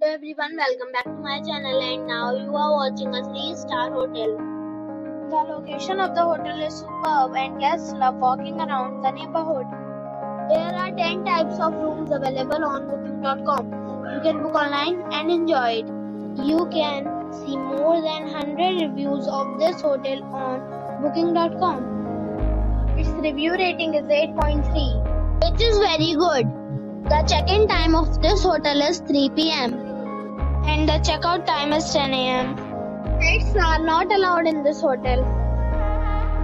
Hello everyone, welcome back to my channel, and now you are watching a 3-star hotel. The location of the hotel is superb and guests love walking around the neighborhood. There are 10 types of rooms available on booking.com. You can book online and enjoy it. You can see more than 100 reviews of this hotel on booking.com. Its review rating is 8.3, which is very good. The check-in time of this hotel is 3 p.m. and the checkout time is 10 a.m. Pets are not allowed in this hotel.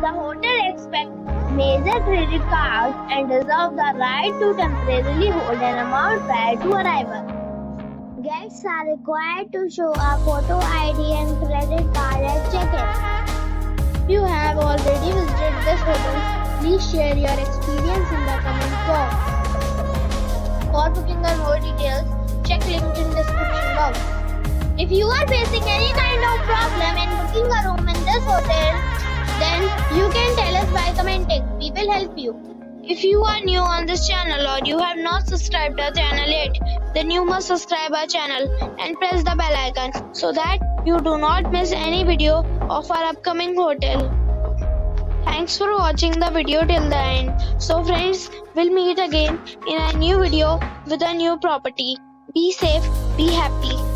The hotel accepts major credit cards and reserves the right to temporarily hold an amount prior to arrival. Guests are required to show a photo ID and credit card at check-in. If you have already visited this hotel, please share your experience in the comment box. For booking or more details, check link in description box. If you are facing any kind of problem in booking a room in this hotel, then you can tell us by commenting. We will help you. If you are new on this channel or you have not subscribed our channel yet, then you must subscribe our channel and press the bell icon so that you do not miss any video of our upcoming hotel. Thanks for watching the video till the end. So friends, we'll meet again in a new video with a new property. Be safe, be happy.